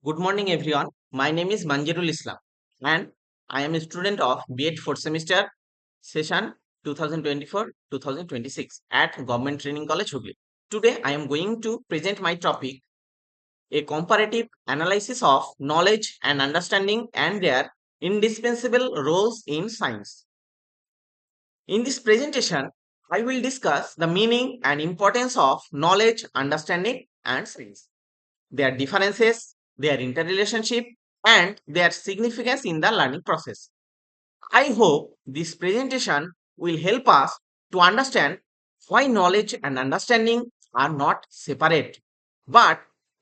Good morning, everyone. My name is Manjirul Islam, and I am a student of B.Ed 4th semester session 2024-2026 at Government Training College, Hooghly. Today, I am going to present my topic, a comparative analysis of knowledge and understanding and their indispensable roles in science. In this presentation, I will discuss the meaning and importance of knowledge, understanding, and science, their differences, their interrelationship, and their significance in the learning process. I hope this presentation will help us to understand why knowledge and understanding are not separate but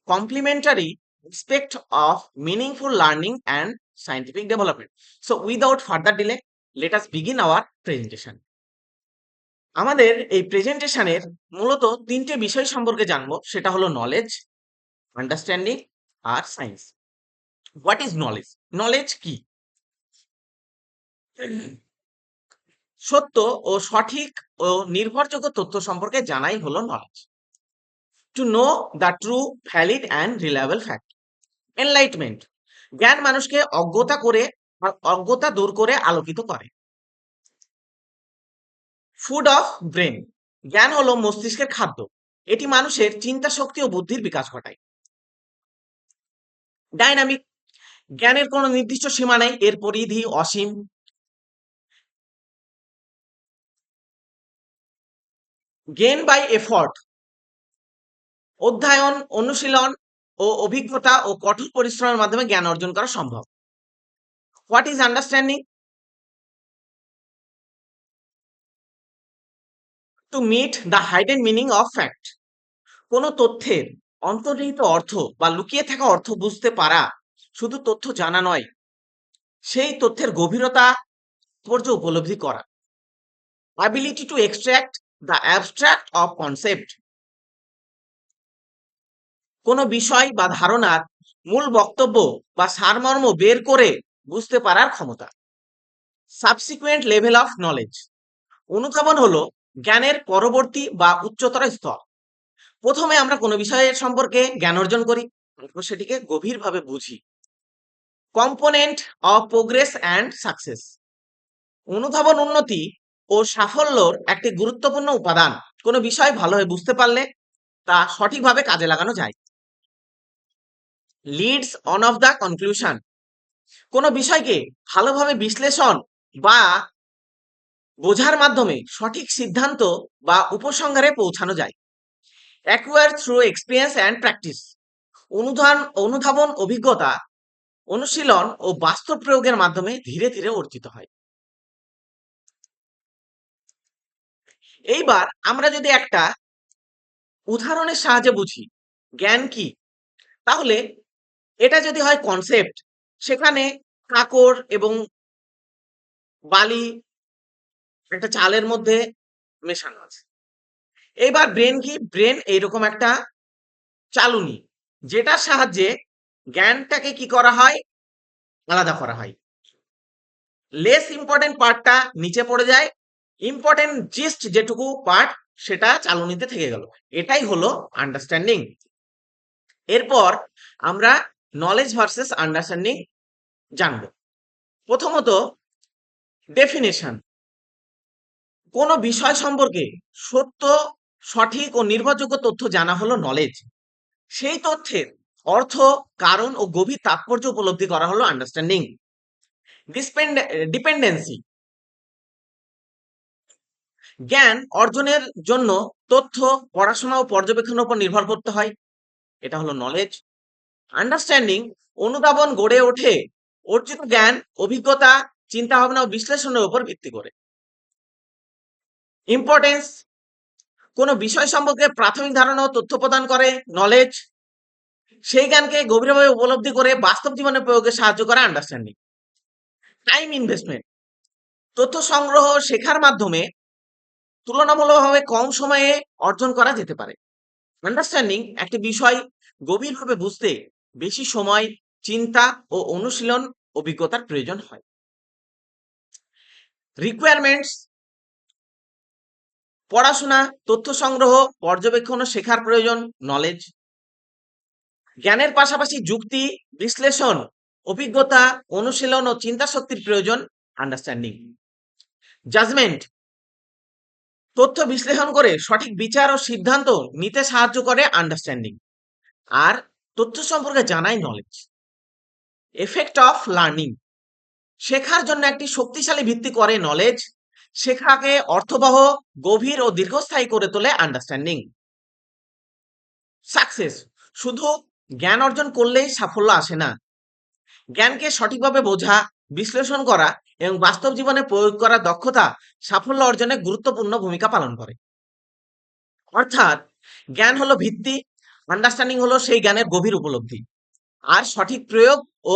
complementary aspect of meaningful learning and scientific development. So, without further delay, let us begin our presentation. আমাদের এই প্রেজেন্টেশনের মূলত তিনটে বিষয় সম্পর্কে জানবো, সেটা হলো knowledge, understanding আর science. What is knowledge? Knowledge কি? সত্য ও সঠিক ও নির্ভরযোগ্য তথ্য সম্পর্কে জানাই হলো knowledge. To know the true, valid and reliable fact. Enlightenment, জ্ঞান মানুষকে অজ্ঞতা দূর করে আলোকিত করে। ফুড অফ ব্রেন, জ্ঞান হলো মস্তিষ্কের খাদ্য, এটি মানুষের চিন্তা শক্তি ও বুদ্ধির বিকাশ ঘটায়। ডাইনামিক, জ্ঞানের কোনো নির্দিষ্ট সীমা নেই, এর পরিধি অসীম। গেইন বাই এফর্ট, অধ্যয়ন, অনুশীলন ও অভিজ্ঞতা ও কঠোর পরিশ্রমের মাধ্যমে জ্ঞান অর্জন করা সম্ভব। What is understanding? To meet the hidden meaning of fact, কোনো তথ্যের অন্তর্নিহিত অর্থ বা লুকিয়ে থাকা অর্থ বুঝতে পারা শুধু তথ্য জানা নয়, সেই তথ্যের গভীরতা তাৎপর্য উপলব্ধি করা। Ability to extract the abstract of concept, কোনো বিষয় বা ধারণার মূল বক্তব্য বা সারমর্ম বের করে বুঝতে পারার ক্ষমতা। সাবসিকুয়েন্ট লেভেল অফ নলেজ, অনুধাবন হলো জ্ঞানের পরবর্তী বা উচ্চতর স্তর। প্রথমে আমরা কোনো বিষয়ের সম্পর্কে জ্ঞান অর্জন করি, তারপর সেটিকে গভীরভাবে বুঝি। Component of progress and success, অনুধাবন উন্নতি ও সাফল্যর একটি গুরুত্বপূর্ণ উপাদান। কোনো বিষয় ভালোভাবে বুঝতে পারলে তা সঠিকভাবে কাজে লাগানো যায়। Leads on of the conclusion, কোনো বিষয়কে ভালোভাবে বিশ্লেষণ বা বোঝার মাধ্যমে সঠিক সিদ্ধান্ত বা উপসংহারে পৌঁছানো যায়। Acquire through experience and practice, অনুধাবন অভিজ্ঞতা, অনুশীলন ও বাস্তব প্রয়োগের মাধ্যমে ধীরে ধীরে অর্জিত হয়। এইবার আমরা যদি একটা উদাহরণের সাহায্যে বুঝি জ্ঞান কি, তাহলে এটা যদি হয় কনসেপ্ট, সেখানে কাঁকর এবং বালি একটা চালের মধ্যে মেশানো আছে। এবার ব্রেন কি? ব্রেন এইরকম একটা চালুনি, যেটার সাহায্যে জ্ঞানটাকে কি করা হয়? আলাদা করা হয়। লেস ইম্পর্টেন্ট পার্টটা নিচে পড়ে যায়, ইম্পর্টেন্ট জিস্ট যেটুকু পার্ট সেটা চালুনিতে থেকে গেল। এটাই হলো আন্ডারস্ট্যান্ডিং। এরপর আমরা নলেজ ভার্সেস আন্ডারস্ট্যান্ডিং জানবো। প্রথমত ডেফিনেশন, কোনো বিষয় সম্পর্কে সত্য, সঠিক ও নির্ভরযোগ্য তথ্য জানা হলো নলেজ। সেই তথ্যের অর্থ, কারণ ও গভীর তাৎপর্য উপলব্ধি করা হলো আন্ডারস্ট্যান্ডিং। ডিপেন্ডেন্সি, জ্ঞান অর্জনের জন্য তথ্য, পড়াশোনা ও পর্যবেক্ষণের উপর নির্ভর করতে হয়, এটা হলো নলেজ। আন্ডারস্ট্যান্ডিং, অনুধাবন গড়ে ওঠে অর্জিত জ্ঞান, অভিজ্ঞতা, চিন্তা ভাবনা ও বিশ্লেষণের উপর ভিত্তি করে। ইম্পর্টেন্স, কোনো বিষয় সম্পর্কে প্রাথমিক ধারণা ও তথ্য প্রদান করে নলেজ। সেই জ্ঞানকে গভীরভাবে উপলব্ধি করে বাস্তব জীবনে প্রয়োগে সাহায্য করে আন্ডারস্ট্যান্ডিং। টাইম ইনভেস্টমেন্ট, তথ্য সংগ্রহ শেখার মাধ্যমে তুলনামূলকভাবে কম সময়ে অর্জন করা যেতে পারে। আন্ডারস্ট্যান্ডিং, একটি বিষয় গভীরভাবে বুঝতে বেশি সময়, চিন্তা ও অনুশীলন অভিজ্ঞতার প্রয়োজন হয়। রিকোয়ারমেন্টস, পড়াশোনা, তথ্য সংগ্রহ, পর্যবেক্ষণ ও শেখার প্রয়োজন নলেজ। জ্ঞানের পাশাপাশি যুক্তি, বিশ্লেষণ, অভিজ্ঞতা, অনুশীলন ও চিন্তা শক্তির প্রয়োজন আন্ডারস্ট্যান্ডিং। জাজমেন্ট, তথ্য বিশ্লেষণ করে সঠিক বিচার ও সিদ্ধান্ত নিতে সাহায্য করে আন্ডারস্ট্যান্ডিং। আর তথ্য সম্পর্কে জানাই নলেজ। এফেক্ট অফ লার্নিং, শেখার জন্য একটি শক্তিশালী ভিত্তি করে নলেজ, শেখাকে অর্থবহ, গভীর ও দীর্ঘস্থায়ী করে তোলে আন্ডারস্ট্যান্ডিং। সাকসেস, শুধু জ্ঞান অর্জন করলেই সাফল্য আসে না, জ্ঞানকে সঠিকভাবে বোঝা, বিশ্লেষণ করা এবং বাস্তব জীবনে প্রয়োগ করার দক্ষতা সাফল্য অর্জনে গুরুত্বপূর্ণ ভূমিকা পালন করে। অর্থাৎ জ্ঞান হলো ভিত্তি, আন্ডারস্ট্যান্ডিং হলো সেই জ্ঞানের গভীর উপলব্ধি, আর সঠিক প্রয়োগ ও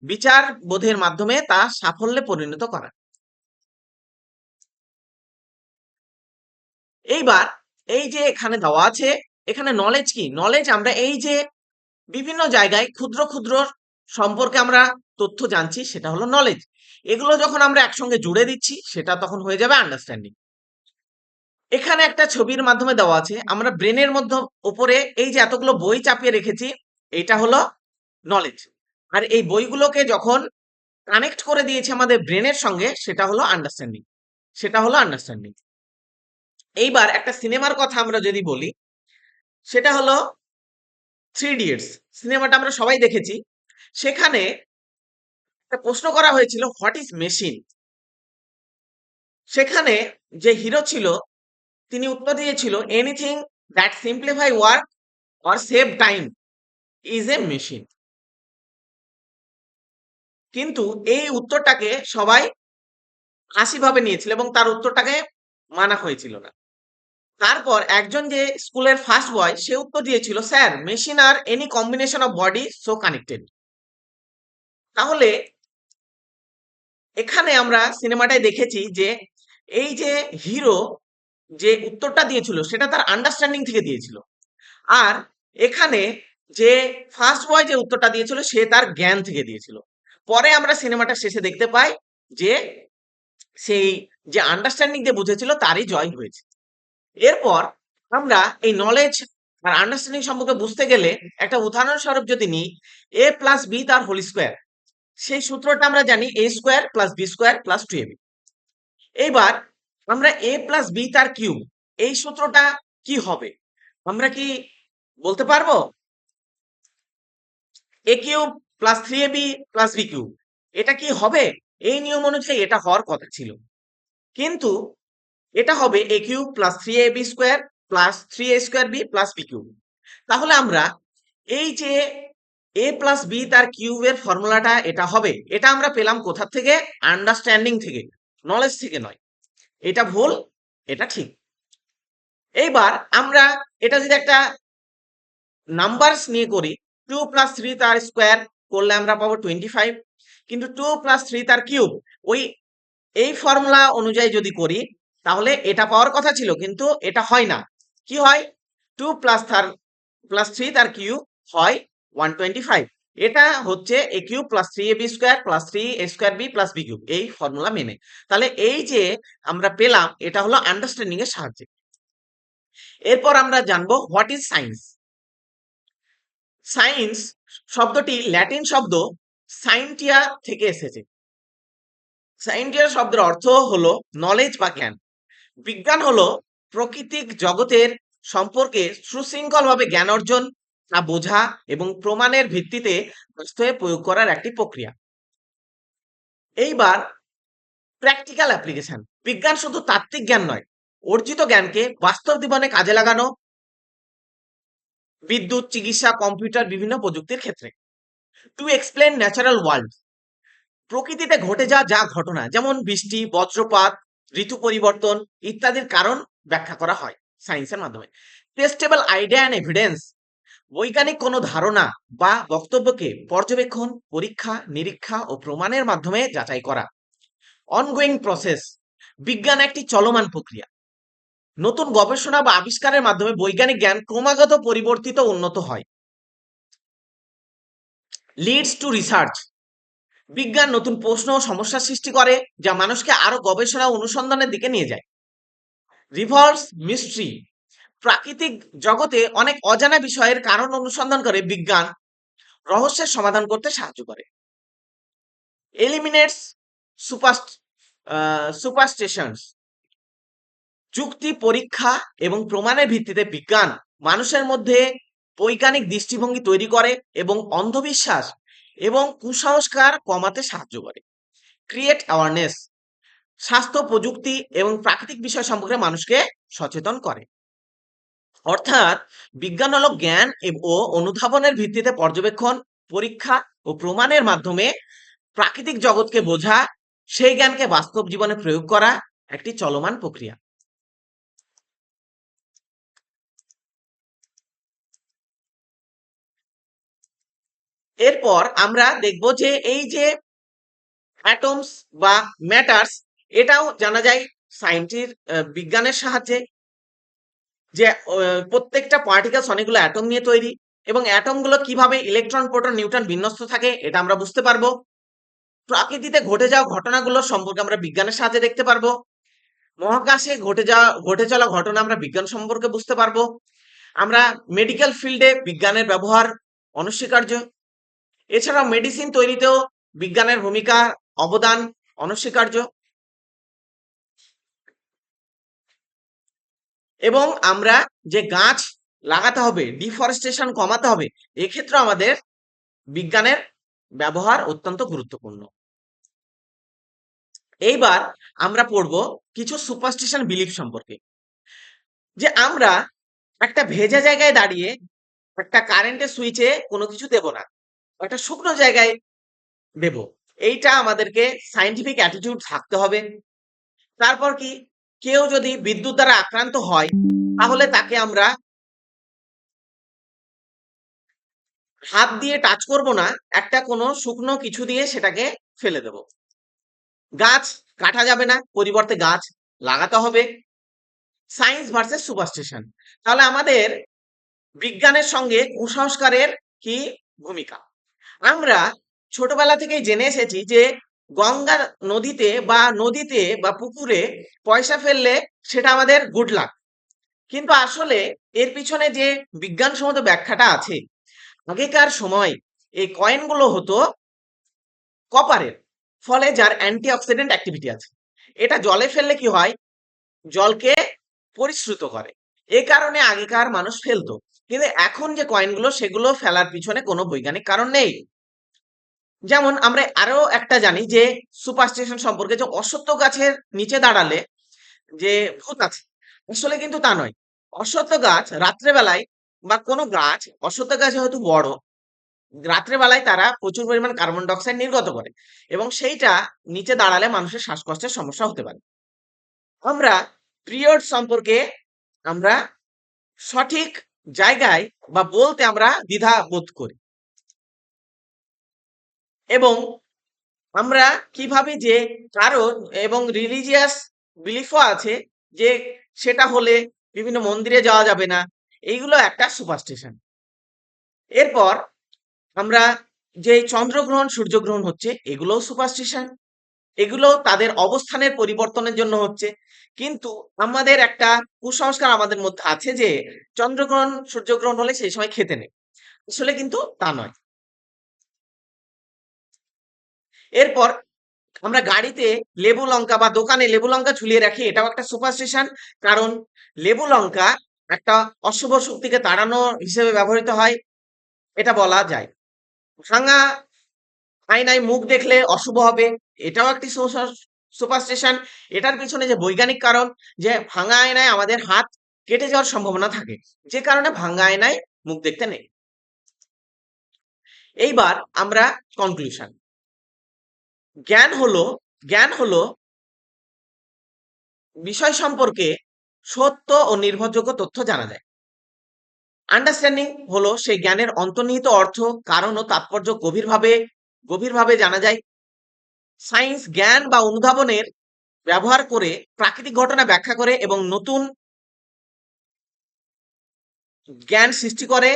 বিচার বোধের মাধ্যমে তা সাফল্যে পরিণত করা। এইবার এই যে এখানে দেওয়া আছে, এখানে নলেজ কি? নলেজ আমরা এই যে বিভিন্ন জায়গায় ক্ষুদ্র ক্ষুদ্র সম্পর্কে আমরা তথ্য জানছি, সেটা হলো নলেজ। এগুলো যখন আমরা একসঙ্গে জুড়ে দিচ্ছি, সেটা তখন হয়ে যাবে আন্ডারস্ট্যান্ডিং। এখানে একটা ছবির মাধ্যমে দেওয়া আছে, আমরা ব্রেনের মধ্যে উপরে এই যে এতগুলো বই চাপিয়ে রেখেছি, এটা হলো নলেজ। আর এই বইগুলোকে যখন কানেক্ট করে দিয়েছে আমাদের ব্রেনের সঙ্গে, সেটা হলো আন্ডারস্ট্যান্ডিং। সেটা হলো আন্ডারস্ট্যান্ডিং। এইবার একটা সিনেমার কথা আমরা যদি বলি, সেটা হলো থ্রি ইডিয়টস। সিনেমাটা আমরা সবাই দেখেছি। সেখানে একটা প্রশ্ন করা হয়েছিল, হোয়াট ইজ মেশিন? সেখানে যে হিরো ছিল, তিনি উত্তর দিয়েছিল, anything that simplify work or save time is a machine. কিন্তু এই উত্তরটাকে সবাই হাসিভাবে নিয়েছিল এবং তার উত্তরটাকে মানা হয়েছিল না। তারপর একজন যে স্কুলের ফার্স্ট বয়, সে উত্তর দিয়েছিল, sir, machine are any combination of body so connected. তাহলে এখানে আমরা সিনেমাটায় দেখেছি যে এই যে হিরো যে উত্তরটা দিয়েছিল, সেটা তার আন্ডারস্ট্যান্ডিং থেকে দিয়েছিল। আর এখানে যে ফার্স্ট বয় যে উত্তরটা দিয়েছিল, সে তার জ্ঞান থেকে দিয়েছিল। পরে আমরা সিনেমাটা শেষে দেখতে পাই যে সেই যে আন্ডারস্ট্যান্ডিং দিয়ে বুঝেছিল, তারই জয় হয়েছে। এরপর আমরা এই নলেজ আর আন্ডারস্ট্যান্ডিং সম্পর্কে বুঝতে গেলে একটা উদাহরণস্বরূপ যদি নিই, এ প্লাস বি তার হোল স্কোয়ার, সেই সূত্রটা আমরা জানি, A square plus B square plus two AB. এইবার আমরা এ প্লাস বি তার কিউব, এই সূত্রটা কি হবে আমরা কি বলতে পারবো? A cube plus three AB plus B cube, এটা কি হবে? এই নিয়ম অনুযায়ী এটা হওয়ার কথা ছিল, কিন্তু এটা হবে A cube plus three A B square plus three A square B plus B cube. তাহলে আমরা এই যে এ প্লাস বি তার কিউবের ফর্মুলাটা এটা হবে, এটা আমরা পেলাম কোথা থেকে? আন্ডারস্ট্যান্ডিং থেকে, নলেজ থেকে নয়। এটা ভুল, এটা ঠিক। এইবার আমরা এটা যদি একটা নাম্বারস নিয়ে করি, টু প্লাস থ্রি তার স্কোয়ার করলে আমরা পাবো 25, কিন্তু টু প্লাস থ্রি তার কিউব ওই এই ফর্মুলা অনুযায়ী যদি করি, তাহলে এটা পাওয়ার কথা ছিল, কিন্তু এটা হয় না। কি হয়? টু প্লাস থ্রি তার কিউব হয় 125। এটা হচ্ছে A cube plus three A B square plus three A square B plus B cube, এই ফর্মুলা মেনে। তাহলে এই যে আমরা পেলাম, এটা হলো আন্ডারস্ট্যান্ডিং এর সাহায্যে। এরপর আমরা জানবো হোয়াট ইজ সায়েন্স। সায়েন্স শব্দটি ল্যাটিন শব্দ সাইন্টিয়া থেকে এসেছে। সাইন্টিয়া শব্দের অর্থ হলো নলেজ বা জ্ঞান। বিজ্ঞান হলো প্রাকৃতিক জগতের সম্পর্কে সুশৃঙ্খলভাবে জ্ঞান অর্জন, তা বোঝা এবং প্রমাণের ভিত্তিতে বাস্তবে প্রয়োগ করার একটি প্রক্রিয়া। এইবার প্র্যাকটিক্যাল অ্যাপ্লিকেশন। বিজ্ঞান শুধু তাত্ত্বিক জ্ঞান নয়, অর্জিত জ্ঞানকে বাস্তব জীবনে কাজে লাগানো, বিদ্যুৎ, চিকিৎসা, কম্পিউটার, বিভিন্ন প্রযুক্তির ক্ষেত্রে। টু এক্সপ্লেন ন্যাচারাল ওয়ার্ল্ড, প্রকৃতিতে ঘটে যাওয়া যা ঘটনা, যেমন বৃষ্টি, বজ্রপাত, ঋতু পরিবর্তন ইত্যাদির কারণ ব্যাখ্যা করা হয় সায়েন্সের মাধ্যমে। টেস্টেবল আইডিয়া অ্যান্ড এভিডেন্স, বৈজ্ঞানিক কোনো ধারণা বা বক্তব্যকে পর্যবেক্ষণ, পরীক্ষা নিরীক্ষা ও প্রমাণের মাধ্যমে যাচাই করা। অনগোয়িং প্রসেস, বিজ্ঞান একটি চলমান প্রক্রিয়া, নতুন গবেষণা বা আবিষ্কারের মাধ্যমে বৈজ্ঞানিক জ্ঞান ক্রমাগত পরিবর্তিত উন্নত হয়। লিডস টু রিসার্চ, বিজ্ঞান নতুন প্রশ্ন ও সমস্যার সৃষ্টি করে, যা মানুষকে আরো গবেষণা ও অনুসন্ধানের দিকে নিয়ে যায়। রিভলভস মিস্ট্রি, প্রাকৃতিক জগতে অনেক অজানা বিষয়ের কারণ অনুসন্ধান করে বিজ্ঞান রহস্যের সমাধান করতে সাহায্য করে। এলিমিনেটস সুপার সুপারস্টিশনস, যুক্তি, পরীক্ষা এবং প্রমাণের ভিত্তিতে বিজ্ঞান মানুষের মধ্যে বৈজ্ঞানিক দৃষ্টিভঙ্গি তৈরি করে এবং অন্ধবিশ্বাস এবং কুসংস্কার কমাতে সাহায্য করে। ক্রিয়েট অ্যাওয়ারনেস, স্বাস্থ্য, প্রযুক্তি এবং প্রাকৃতিক বিষয় সম্পর্কে মানুষকে সচেতন করে। অর্থাৎ বিজ্ঞান হলো জ্ঞান ও অনুধাবনের ভিত্তিতে পর্যবেক্ষণ, পরীক্ষা ও প্রমাণের মাধ্যমে প্রাকৃতিক জগৎকে বোঝা, সেই জ্ঞানকে বাস্তব জীবনে প্রয়োগ করা একটি চলমান প্রক্রিয়া। এরপর আমরা দেখব যে এই যে অ্যাটমস বা ম্যাটার্স, এটাও জানা যায় বিজ্ঞানের সাহায্যে, যে প্রত্যেকটা পার্টিকেলস অনেকগুলো অ্যাটম নিয়ে তৈরি এবং অ্যাটমগুলো কিভাবে ইলেকট্রন, প্রোটন, নিউট্রন বিন্যস্ত থাকে এটা আমরা বুঝতে পারবো। প্রকৃতিতে ঘটে যাওয়া ঘটনাগুলো সম্পর্কে আমরা বিজ্ঞানের সাহায্যে দেখতে পারবো। মহাকাশে ঘটে চলা ঘটনা আমরা বিজ্ঞান সম্পর্কে বুঝতে পারবো। আমরা মেডিকেল ফিল্ডে বিজ্ঞানের ব্যবহার অনস্বীকার্য। এছাড়াও মেডিসিন তৈরিতেও বিজ্ঞানের ভূমিকা, অবদান অনস্বীকার্য। এবং আমরা যে গাছ লাগাতে হবে, ডিফরেস্টেশন কমাতে হবে, এক্ষেত্রে আমাদের বিজ্ঞানের ব্যবহার অত্যন্ত গুরুত্বপূর্ণ। এইবার আমরা পড়ব কিছু সুপারস্টিশন বিলিফ সম্পর্কে। যে আমরা একটা ভেজা জায়গায় দাঁড়িয়ে একটা কারেন্টের সুইচে কোনো কিছু দেব না, একটা শুকনো জায়গায় দেব। এইটা আমাদেরকে সায়েন্টিফিক অ্যাটিটিউড থাকতে হবে। তারপর কি, কেউ যদি বিদ্যুৎ দ্বারা আক্রান্ত হয় তাহলে তাকে আমরা হাত দিয়ে টাচ করব না, একটা কোনো শুকনো কিছু দিয়ে সেটাকে ফেলে দেব। গাছ কাটা যাবে না, পরিবর্তে গাছ লাগাতে হবে। সায়েন্স ভার্সেস সুপারস্টিশন, তাহলে আমাদের বিজ্ঞানের সঙ্গে কুসংস্কারের কি ভূমিকা? আমরা ছোটবেলা থেকেই জেনে এসেছি যে গঙ্গা নদীতে বা পুকুরে পয়সা ফেললে সেটা আমাদের গুড লাক। কিন্তু আসলে এর পিছনে যে বিজ্ঞানসম্মত ব্যাখ্যাটা আছে, আগেকার সময় এই কয়েনগুলো হতো কপারের, ফলে যার অ্যান্টিঅক্সিডেন্ট অ্যাক্টিভিটি আছে। এটা জলে ফেললে কি হয়, জলকে পরিশ্রুত করে, এ কারণে আগেকার মানুষ ফেলতো। কিন্তু এখন যে কয়েনগুলো, সেগুলো ফেলার পিছনে কোনো বৈজ্ঞানিক কারণ নেই। যেমন আমরা আরো একটা জানি যে সুপারস্টিশন সম্পর্কে, যে অশ্বত্থ গাছের নিচে দাঁড়ালে যে ভূত আছে, আসলে কিন্তু তা নয়। অশ্বত্থ গাছ রাত্রেবেলায়, বা কোনো গাছ, অশ্বত্থ গাছ যেহেতু বড়, রাত্রেবেলায় তারা প্রচুর পরিমাণ কার্বন ডাই অক্সাইড নির্গত করে এবং সেইটা নিচে দাঁড়ালে মানুষের শ্বাসকষ্টের সমস্যা হতে পারে। আমরা পিরিয়ড সম্পর্কে আমরা সঠিক জায়গায় বা বলতে আমরা দ্বিধা বোধ করি। এবং আমরা কিভাবে যে কারণ এবং রিলিজিয়াস বিলিফও আছে যে সেটা হলে বিভিন্ন মন্দিরে যাওয়া যাবে না, এইগুলো একটা সুপারস্টিশন। এরপর আমরা যে চন্দ্রগ্রহণ, সূর্যগ্রহণ হচ্ছে, এগুলোও সুপারস্টিশন। এগুলো তাদের অবস্থানের পরিবর্তনের জন্য হচ্ছে। কিন্তু আমাদের একটা কুসংস্কার আমাদের মধ্যে আছে যে চন্দ্রগ্রহণ, সূর্যগ্রহণ হলে সেই সময় খেতে নেই। আসলে কিন্তু তা নয়। এরপর আমরা গাড়িতে লেবু লঙ্কা বা দোকানে লেবু লঙ্কা ঝুলিয়ে রাখি, এটাও একটা সুপারস্টিশন। কারণ লেবু লঙ্কা একটা অশুভ শক্তিকে তাড়ানো হিসেবে ব্যবহৃত হয়, এটা বলা যায়। ভাঙা আয়নায় মুখ দেখলে অশুভ হবে, এটাও একটি সুপারস্টিশন। এটার পিছনে যে বৈজ্ঞানিক কারণ, যে ভাঙা আয়নায় আমাদের হাত কেটে যাওয়ার সম্ভাবনা থাকে, যে কারণে ভাঙা আয়নায় মুখ দেখতে নেই। এইবার আমরা কনক্লুশন। জ্ঞান হলো বিষয় সম্পর্কে সত্য ও নির্ভরযোগ্য তথ্য জানা যায়। আন্ডারস্ট্যান্ডিং হলো সেই জ্ঞানের অন্তর্নিহিত অর্থ, কারণ ও তাৎপর্য গভীরভাবে জানা যায়। সায়েন্স জ্ঞান বা অনুধাবনের ব্যবহার করে প্রাকৃতিক ঘটনা ব্যাখ্যা করে এবং নতুন জ্ঞান সৃষ্টি করে,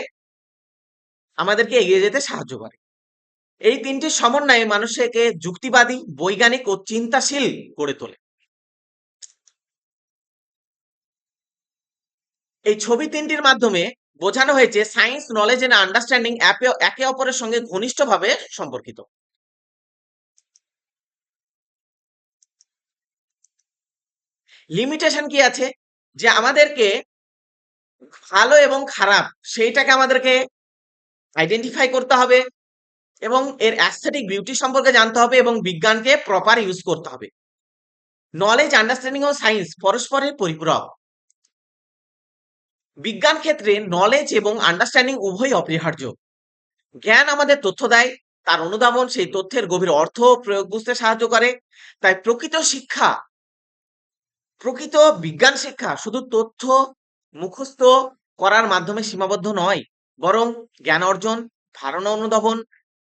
আমাদেরকে এগিয়ে যেতে সাহায্য করে। এই তিনটির সমন্বয়ে মানুষকে যুক্তিবাদী, বৈজ্ঞানিক ও চিন্তাশীল করে তোলে। এই ছবি তিনটির মাধ্যমে বোঝানো হয়েছে সায়েন্স, নলেজ এন্ড আন্ডারস্ট্যান্ডিং একে অপরের সঙ্গে ঘনিষ্ঠভাবে সম্পর্কিত। লিমিটেশন কি আছে? যে আমাদেরকে ভালো এবং খারাপ সেইটাকে আমাদেরকে আইডেন্টিফাই করতে হবে এবং এর অ্যাস্থেটিক বিউটি সম্পর্কে জানতে হবে এবং বিজ্ঞানকে প্রপার ইউজ করতে হবে। নলেজ, আন্ডারস্ট্যান্ডিং ও সায়েন্স পরস্পরের পরিপূরক। বিজ্ঞান ক্ষেত্রে নলেজ এবং আন্ডারস্ট্যান্ডিং উভয়ই অপরিহার্য। জ্ঞান আমাদের তথ্য দেয়, তার অনুধাবন সেই তথ্যের গভীর অর্থ ও প্রয়োগ বুঝতে সাহায্য করে। তাই প্রকৃত বিজ্ঞান শিক্ষা শুধু তথ্য মুখস্থ করার মাধ্যমে সীমাবদ্ধ নয়, বরং জ্ঞান অর্জন, ধারণা অনুধাবন,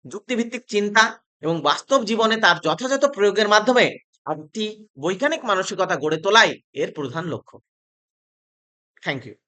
যুক্তিভিত্তিক চিন্তা এবং বাস্তব জীবনে তার যথাযথ প্রয়োগের মাধ্যমে একটি বৈজ্ঞানিক মানসিকতা গড়ে তোলাই এর প্রধান লক্ষ্য। Thank you.